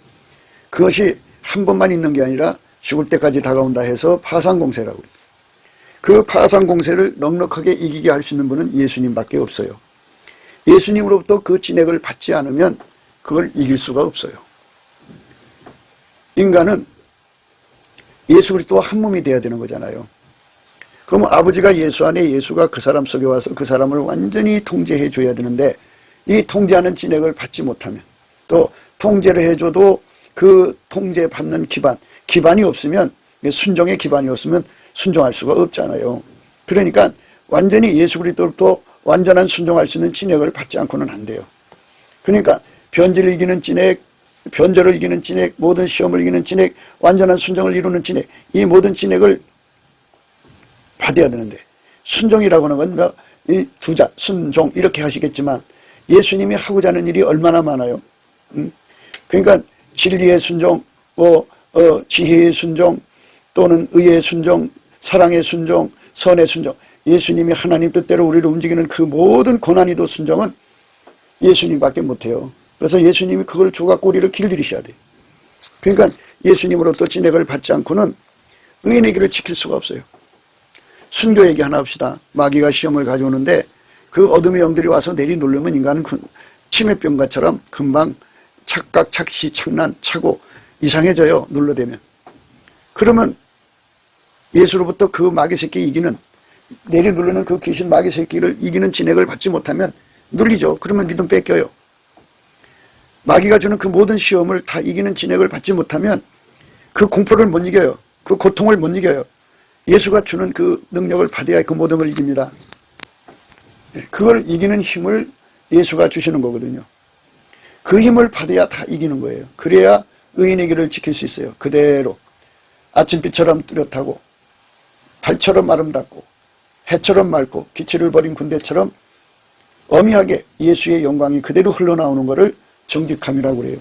그것이 한 번만 있는 게 아니라 죽을 때까지 다가온다 해서 파상공세라고 합니다. 그 파상공세를 넉넉하게 이기게 할 수 있는 분은 예수님밖에 없어요. 예수님으로부터 그 진액을 받지 않으면 그걸 이길 수가 없어요. 인간은 예수 그리스도와 한 몸이 돼야 되는 거잖아요. 그럼 아버지가 예수 안에 예수가 그 사람 속에 와서 그 사람을 완전히 통제해 줘야 되는데 이 통제하는 진액을 받지 못하면 또 통제를 해줘도 그 통제받는 기반이 없으면 순종의 기반이 없으면 순종할 수가 없잖아요. 그러니까 완전히 예수 그리스도로부터 완전한 순종할 수 있는 진액을 받지 않고는 안 돼요. 그러니까 변질을 이기는 진액, 변절을 이기는 진액, 모든 시험을 이기는 진액, 완전한 순종을 이루는 진액, 이 모든 진액을 받아야 되는데 순종이라고 하는 건 이 두자, 순종 이렇게 하시겠지만 예수님이 하고자 하는 일이 얼마나 많아요. 그러니까 진리의 순종, 지혜의 순종, 또는 의의 순종, 사랑의 순종, 선의 순종 예수님이 하나님 뜻대로 우리를 움직이는 그 모든 고난이도 순종은 예수님밖에 못해요. 그래서 예수님이 그걸 주갖고 우리를 길들이셔야 돼요. 그러니까 예수님으로부터 진액을 받지 않고는 의인의 길을 지킬 수가 없어요. 순교 얘기 하나 합시다. 마귀가 시험을 가져오는데 그 어둠의 영들이 와서 내리누르면 인간은 치매병과처럼 금방 착각, 착시, 착란, 차고 이상해져요. 눌러대면. 그러면 예수로부터 그 마귀 새끼 이기는, 내리누르는 그 귀신 마귀 새끼를 이기는 진액을 받지 못하면 눌리죠. 그러면 믿음 뺏겨요. 마귀가 주는 그 모든 시험을 다 이기는 진액을 받지 못하면 그 공포를 못 이겨요. 그 고통을 못 이겨요. 예수가 주는 그 능력을 받아야 그 모든 걸 이깁니다. 그걸 이기는 힘을 예수가 주시는 거거든요. 그 힘을 받아야 다 이기는 거예요. 그래야 의인의 길을 지킬 수 있어요. 그대로 아침빛처럼 뚜렷하고 달처럼 아름답고 해처럼 맑고 기치를 버린 군대처럼 엄히하게 예수의 영광이 그대로 흘러나오는 것을 정직함이라고 그래요.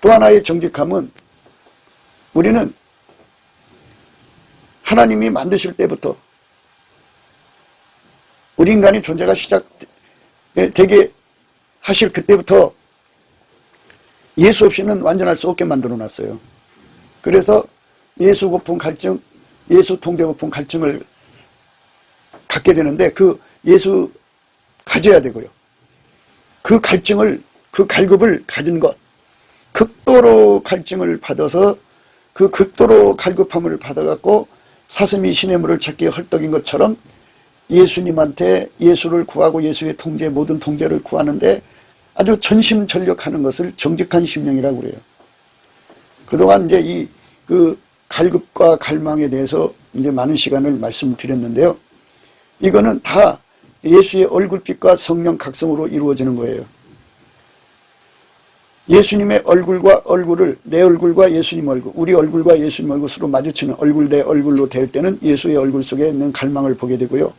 또 하나의 정직함은 우리는 하나님이 만드실 때부터 우리 인간의 존재가 시작되게 하실 그때부터 예수 없이는 완전할 수 없게 만들어 놨어요. 그래서 예수 고품 갈증, 예수 통제 고품 갈증을 갖게 되는데 그 예수 가져야 되고요. 그 갈증을, 그 갈급을 가진 것, 극도로 갈증을 받아서 그 극도로 갈급함을 받아갖고 사슴이 시냇물을 찾기에 헐떡인 것처럼 예수님한테 예수를 구하고 예수의 통제, 모든 통제를 구하는데 아주 전심전력하는 것을 정직한 심령이라고 그래요. 그동안 이제 그 갈급과 갈망에 대해서 이제 많은 시간을 말씀드렸는데요. 이거는 다 예수의 얼굴빛과 성령 각성으로 이루어지는 거예요. 예수님의 얼굴과 얼굴을, 내 얼굴과 예수님 얼굴, 우리 얼굴과 예수님 얼굴 서로 마주치는 얼굴 대 얼굴로 될 때는 예수의 얼굴 속에 있는 갈망을 보게 되고요.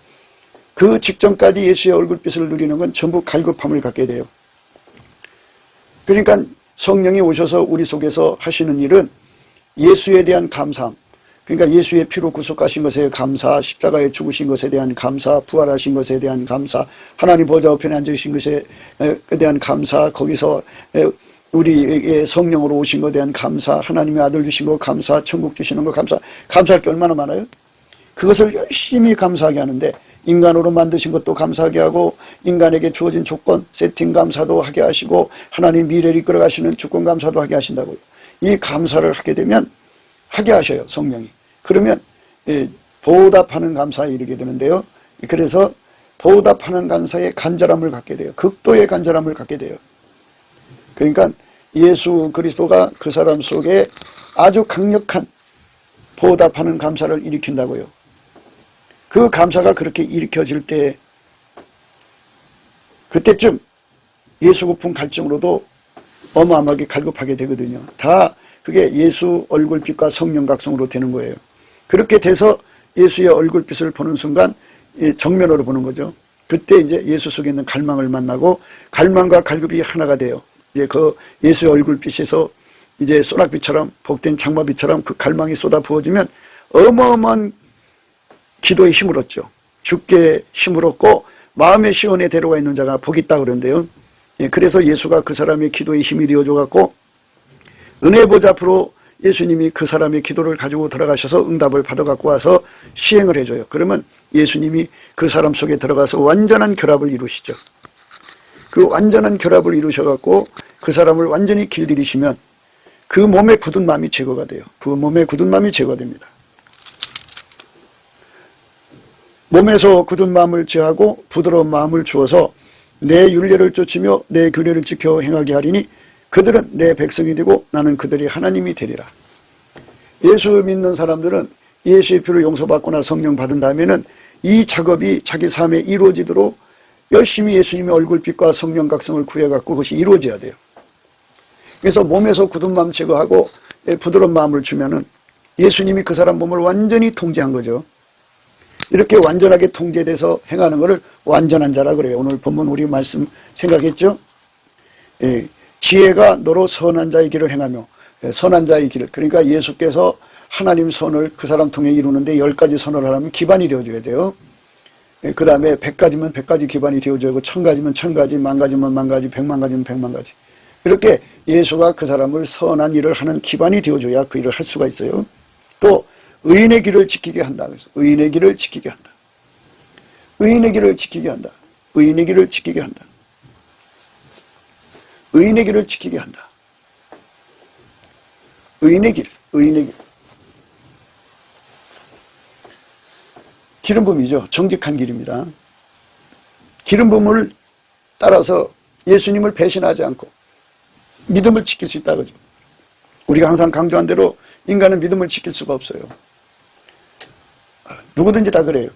그 직전까지 예수의 얼굴빛을 누리는 건 전부 갈급함을 갖게 돼요. 그러니까 성령이 오셔서 우리 속에서 하시는 일은 예수에 대한 감사함, 그러니까 예수의 피로 구속하신 것에 감사, 십자가에 죽으신 것에 대한 감사, 부활하신 것에 대한 감사, 하나님 보좌 우편에 앉으신 것에 대한 감사, 거기서 우리에게 성령으로 오신 것에 대한 감사, 하나님의 아들 주신 거 감사, 천국 주시는 거 감사, 감사할 게 얼마나 많아요? 그것을 열심히 감사하게 하는데 인간으로 만드신 것도 감사하게 하고 인간에게 주어진 조건, 세팅 감사도 하게 하시고 하나님 미래를 이끌어 가시는 주권 감사도 하게 하신다고요. 이 감사를 하게 되면 하게 하셔요, 성령이. 그러면 보답하는 감사에 이르게 되는데요. 그래서 보답하는 감사에 간절함을 갖게 돼요. 극도의 간절함을 갖게 돼요. 그러니까 예수 그리스도가 그 사람 속에 아주 강력한 보답하는 감사를 일으킨다고요. 그 감사가 그렇게 일으켜질 때 그때쯤 예수 고품 갈증으로도 어마어마하게 갈급하게 되거든요. 다 그게 예수 얼굴빛과 성령 각성으로 되는 거예요. 그렇게 돼서 예수의 얼굴빛을 보는 순간 정면으로 보는 거죠. 그때 이제 예수 속에 있는 갈망을 만나고 갈망과 갈급이 하나가 돼요. 이제 그 예수의 얼굴빛에서 이제 소낙빛처럼 복된 장마빛처럼 그 갈망이 쏟아 부어지면 어마어마한 기도에 힘을 얻죠. 죽게 힘을 얻고 마음의 시온에 데려가 있는 자가 복이 있다 그러는데요. 그래서 예수가 그 사람의 기도에 힘이 되어줘 갖고 은혜 보좌 앞으로 예수님이 그 사람의 기도를 가지고 들어가셔서 응답을 받아 갖고 와서 시행을 해줘요. 그러면 예수님이 그 사람 속에 들어가서 완전한 결합을 이루시죠. 그 완전한 결합을 이루셔 갖고 그 사람을 완전히 길들이시면 그 몸에 굳은 마음이 제거가 돼요. 그 몸에 굳은 마음이 제거됩니다. 몸에서 굳은 마음을 제하고 부드러운 마음을 주어서 내 율례를 쫓으며 내 규례를 지켜 행하게 하리니 그들은 내 백성이 되고 나는 그들이 하나님이 되리라. 예수 믿는 사람들은 예수의 피로 용서받거나 성령 받은 다음에는 이 작업이 자기 삶에 이루어지도록 열심히 예수님의 얼굴빛과 성령 각성을 구해갖고 그것이 이루어져야 돼요. 그래서 몸에서 굳은 마음 제거하고 부드러운 마음을 주면은 예수님이 그 사람 몸을 완전히 통제한 거죠. 이렇게 완전하게 통제돼서 행하는 것을 완전한 자라 그래요. 오늘 본문 우리 말씀 생각했죠? 지혜가 너로 선한 자의 길을 행하며 선한 자의 길을, 그러니까 예수께서 하나님 선을 그 사람 통해 이루는데 10가지 선을 하려면 기반이 되어줘야 돼요. 그 다음에 100가지면 100가지 기반이 되어줘야 하고 1000가지면 1000가지, 10,000가지면 10,000가지, 100,000가지면 100,000가지. 이렇게 예수가 그 사람을 선한 일을 하는 기반이 되어줘야 그 일을 할 수가 있어요. 또 의인의 길을 지키게 한다. 그래서 의인의 길을 지키게 한다. 의인의 길을 지키게 한다. 의인의 길을 지키게 한다. 의인의 길을 지키게 한다. 의인의 길, 의인의 길. 기름붐이죠. 정직한 길입니다. 기름붐을 따라서 예수님을 배신하지 않고 믿음을 지킬 수 있다 그죠. 우리가 항상 강조한 대로 인간은 믿음을 지킬 수가 없어요. 누구든지 다 그래요.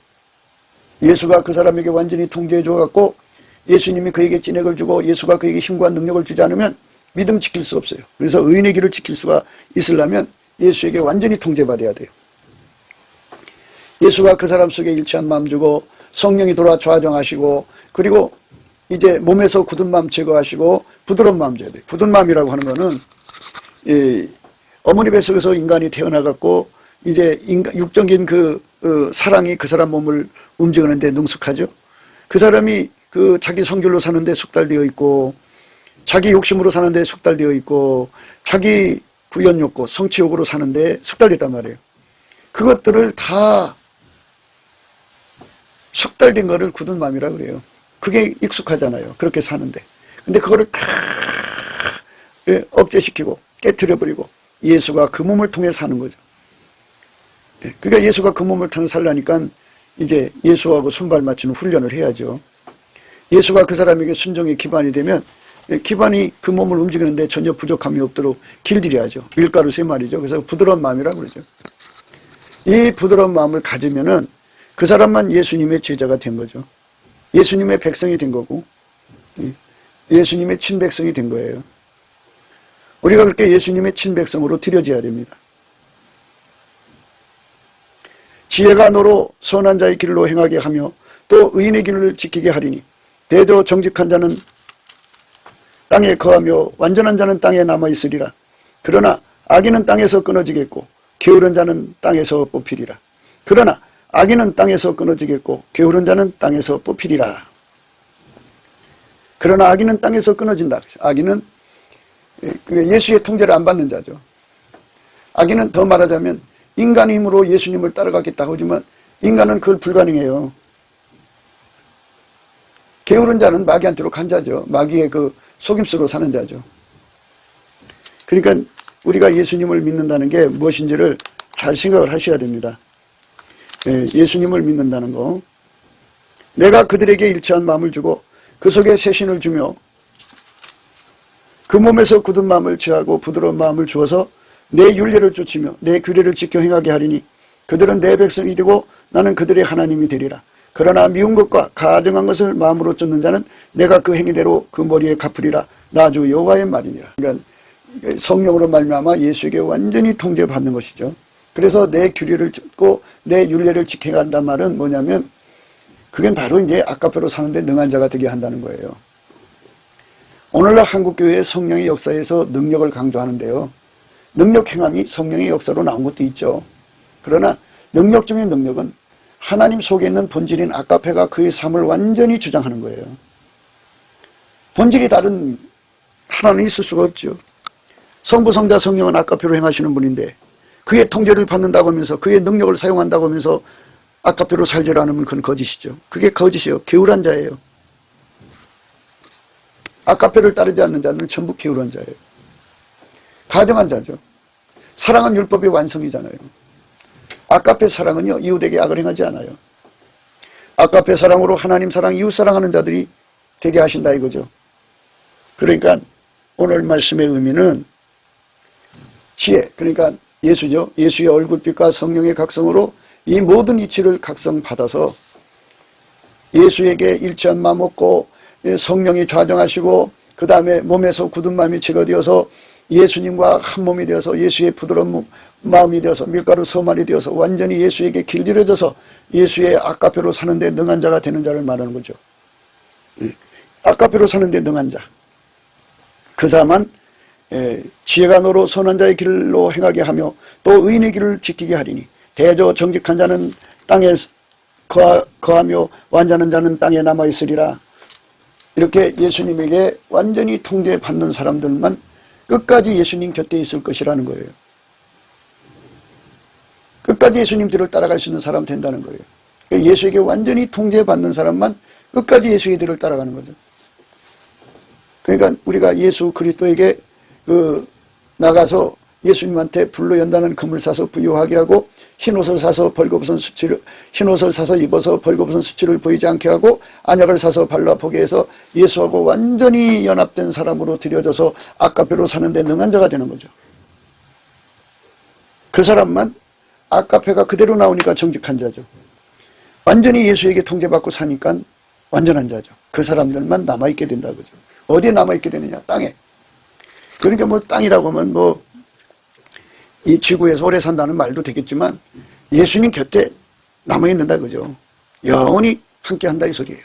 예수가 그 사람에게 완전히 통제해 줘갖고 예수님이 그에게 찐액을 주고 예수가 그에게 힘과 능력을 주지 않으면 믿음 지킬 수 없어요. 그래서 의인의 길을 지킬 수가 있으려면 예수에게 완전히 통제받아야 돼요. 예수가 그 사람 속에 일치한 마음 주고 성령이 돌아 좌정하시고 그리고 이제 몸에서 굳은 마음 제거하시고 부드러운 마음 줘야 돼요. 굳은 마음이라고 하는 거는 어머니 뱃속에서 인간이 태어나갖고 이제 육적인 그 사랑이 그 사람 몸을 움직이는데 능숙하죠. 그 사람이 그 자기 성질로 사는데 숙달되어 있고 자기 욕심으로 사는데 숙달되어 있고 자기 구연욕구, 성취욕으로 사는데 숙달됐단 말이에요. 그것들을 다 숙달된 거를 굳은 마음이라 그래요. 그게 익숙하잖아요. 그렇게 사는데. 근데 그거를 다 억제시키고 깨트려버리고 예수가 그 몸을 통해 사는 거죠. 그러니까 예수가 그 몸을 통해 살려니까 이제 예수하고 손발 맞추는 훈련을 해야죠. 예수가 그 사람에게 순종의 기반이 되면 기반이 그 몸을 움직이는데 전혀 부족함이 없도록 길들여야죠. 밀가루 3마리죠. 그래서 부드러운 마음이라고 그러죠. 이 부드러운 마음을 가지면은 그 사람만 예수님의 제자가 된 거죠. 예수님의 백성이 된 거고 예수님의 친백성이 된 거예요. 우리가 그렇게 예수님의 친백성으로 들여져야 됩니다. 지혜가 너로 선한 자의 길로 행하게 하며 또 의인의 길을 지키게 하리니 대저 정직한 자는 땅에 거하며 완전한 자는 땅에 남아있으리라. 그러나 악인은 땅에서 끊어지겠고 게으른 자는 땅에서 뽑히리라. 그러나 악인은 땅에서 끊어지겠고 게으른 자는 땅에서 뽑히리라. 그러나 악인은 땅에서 끊어진다. 악인은 예수의 통제를 안 받는 자죠. 악인은 더 말하자면 인간의 힘으로 예수님을 따라가겠다고 하지만 인간은 그걸 불가능해요. 게으른 자는 마귀한테로 간 자죠. 마귀의 그 속임수로 사는 자죠. 그러니까 우리가 예수님을 믿는다는 게 무엇인지를 잘 생각을 하셔야 됩니다. 예수님을 믿는다는 거. 내가 그들에게 일치한 마음을 주고 그 속에 새신을 주며 그 몸에서 굳은 마음을 취하고 부드러운 마음을 주어서 내 율례를 쫓으며 내 규례를 지켜 행하게 하리니 그들은 내 백성이 되고 나는 그들의 하나님이 되리라. 그러나 미운 것과 가증한 것을 마음으로 쫓는 자는 내가 그 행위대로 그 머리에 갚으리라. 나 주 여호와의 말이니라. 그러니까 성령으로 말미암아 예수에게 완전히 통제받는 것이죠. 그래서 내 규례를 쫓고 내 율례를 지켜야 한다는 말은 뭐냐면 그게 바로 이제 아까표로 사는데 능한 자가 되게 한다는 거예요. 오늘날 한국교회의 성령의 역사에서 능력을 강조하는데요. 능력 행함이 성령의 역사로 나온 것도 있죠. 그러나 능력 중의 능력은 하나님 속에 있는 본질인 아까페가 그의 삶을 완전히 주장하는 거예요. 본질이 다른 하나는 있을 수가 없죠. 성부, 성자, 성령은 아까페로 행하시는 분인데 그의 통제를 받는다고 하면서 그의 능력을 사용한다고 하면서 아까페로 살지 않으면 그건 거짓이죠. 그게 거짓이에요. 게으른 자예요. 아까페를 따르지 않는 자는 전부 게으른 자예요. 가정한 자죠. 사랑은 율법의 완성이잖아요. 아까페 사랑은요, 이웃에게 악을 행하지 않아요. 아까페 사랑으로 하나님 사랑, 이웃 사랑하는 자들이 되게 하신다 이거죠. 그러니까 오늘 말씀의 의미는 지혜, 그러니까 예수죠. 예수의 얼굴빛과 성령의 각성으로 이 모든 이치를 각성받아서 예수에게 일치한 마음 얻고 성령이 좌정하시고 그 다음에 몸에서 굳은 마음이 제거되어서 예수님과 한 몸이 되어서 예수의 부드러운 마음이 되어서 밀가루 서말이 되어서 완전히 예수에게 길들여져서 예수의 아까페로 사는데 능한 자가 되는 자를 말하는 거죠. 아까페로 사는데 능한 자. 그 사람은 지혜가 너로 선한 자의 길로 행하게 하며 또 의인의 길을 지키게 하리니 대저 정직한 자는 땅에 거하며 완전한 자는 땅에 남아있으리라. 이렇게 예수님에게 완전히 통제받는 사람들만 끝까지 예수님 곁에 있을 것이라는 거예요. 끝까지 예수님 뒤를 따라갈 수 있는 사람 된다는 거예요. 예수에게 완전히 통제받는 사람만 끝까지 예수의 뒤를 따라가는 거죠. 그러니까 우리가 예수 그리스도에게 나가서 예수님한테 불로 연다는 금을 사서 부유하게 하고 흰옷을 사서 흰옷을 사서 입어서 벌거벗은 수치를 보이지 않게 하고 안약을 사서 발라보게 해서 예수하고 완전히 연합된 사람으로 들여져서 아까페로 사는데 능한 자가 되는 거죠. 그 사람만 아까페가 그대로 나오니까 정직한 자죠. 완전히 예수에게 통제받고 사니까 완전한 자죠. 그 사람들만 남아있게 된다 그죠. 어디에 남아있게 되느냐? 땅에. 그러니까 뭐 땅이라고 하면 이 지구에서 오래 산다는 말도 되겠지만 예수님 곁에 남아있는다 그죠. 영원히 함께한다 이 소리예요.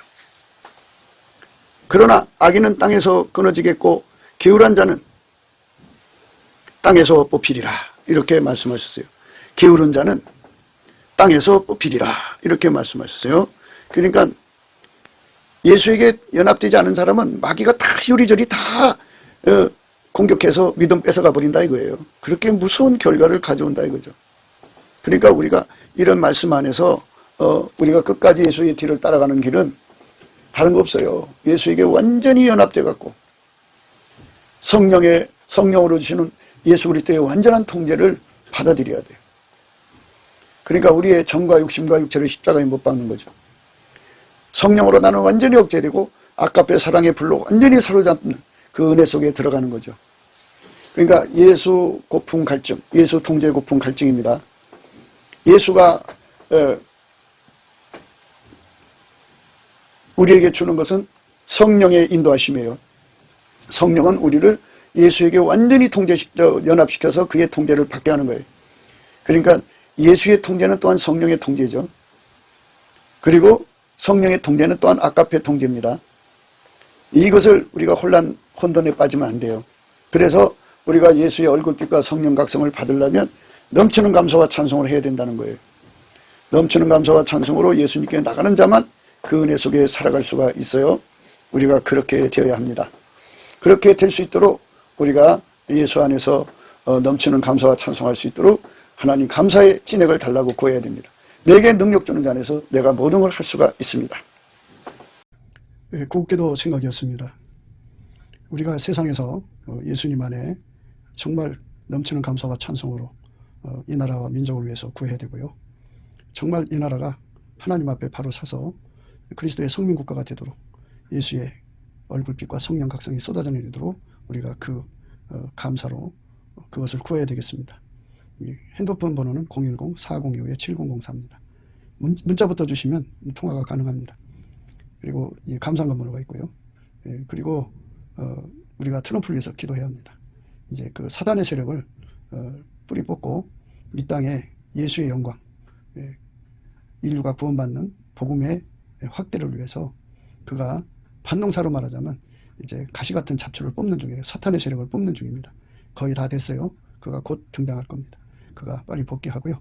그러나 악인은 땅에서 끊어지겠고 게으른 자는 땅에서 뽑히리라 이렇게 말씀하셨어요. 게으른 자는 땅에서 뽑히리라 이렇게 말씀하셨어요. 그러니까 예수에게 연합되지 않은 사람은 마귀가 다 요리조리 다 공격해서 믿음 뺏어가 버린다 이거예요. 그렇게 무서운 결과를 가져온다 이거죠. 그러니까 우리가 이런 말씀 안에서 우리가 끝까지 예수의 뒤를 따라가는 길은 다른 거 없어요. 예수에게 완전히 연합돼 갖고 성령으로 주시는 예수 그리스도의 완전한 통제를 받아들여야 돼요. 그러니까 우리의 정과 육심과 육체를 십자가에 못 박는 거죠. 성령으로 나는 완전히 억제되고 아까페 사랑의 불로 완전히 사로잡는 그 은혜 속에 들어가는 거죠. 그러니까 예수 고풍 갈증, 예수 통제 고풍 갈증입니다. 예수가 우리에게 주는 것은 성령의 인도하심이에요. 성령은 우리를 예수에게 완전히 연합시켜서 그의 통제를 받게 하는 거예요. 그러니까 예수의 통제는 또한 성령의 통제죠. 그리고 성령의 통제는 또한 아까페 통제입니다. 이것을 우리가 혼돈에 빠지면 안 돼요. 그래서 우리가 예수의 얼굴빛과 성령 각성을 받으려면 넘치는 감사와 찬송을 해야 된다는 거예요. 넘치는 감사와 찬송으로 예수님께 나가는 자만 그 은혜 속에 살아갈 수가 있어요. 우리가 그렇게 되어야 합니다. 그렇게 될 수 있도록 우리가 예수 안에서 넘치는 감사와 찬송할 수 있도록 하나님 감사의 진액을 달라고 구해야 됩니다. 내게 능력 주는 자 안에서 내가 모든 걸 할 수가 있습니다. 곱게도 생각이었습니다. 우리가 세상에서 예수님 안에 정말 넘치는 감사와 찬송으로 이 나라와 민족을 위해서 구해야 되고요. 정말 이 나라가 하나님 앞에 바로 서서 그리스도의 성민국가가 되도록 예수의 얼굴빛과 성령 각성이 쏟아져 내리도록 우리가 그 감사로 그것을 구해야 되겠습니다. 핸드폰 번호는 010-4025-7004입니다. 문자부터 주시면 통화가 가능합니다. 그리고 이 감사한 번호가 있고요. 그리고 우리가 트럼프를 위해서 기도해야 합니다. 이제 그 사단의 세력을 뿌리 뽑고 이 땅에 예수의 영광, 인류가 구원받는 복음의 확대를 위해서 그가 반농사로 말하자면 이제 가시 같은 잡초를 뽑는 중이에요. 사탄의 세력을 뽑는 중입니다. 거의 다 됐어요. 그가 곧 등장할 겁니다. 그가 빨리 복귀하고요.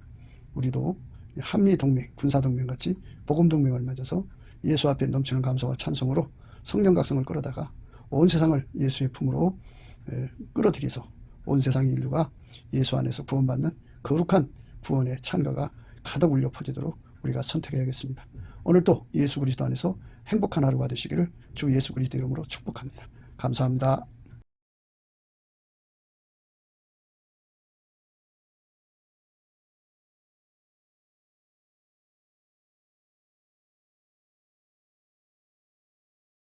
우리도 한미동맹, 군사동맹 같이 복음동맹을 맺어서 예수 앞에 넘치는 감사와 찬송으로 성령 각성을 끌어다가 온 세상을 예수의 품으로 끌어들여서 온 세상의 인류가 예수 안에서 구원받는 거룩한 구원의 찬가가 가득 울려 퍼지도록 우리가 선택해야겠습니다. 오늘도 예수 그리스도 안에서 행복한 하루가 되시기를 주 예수 그리스도 이름으로 축복합니다. 감사합니다.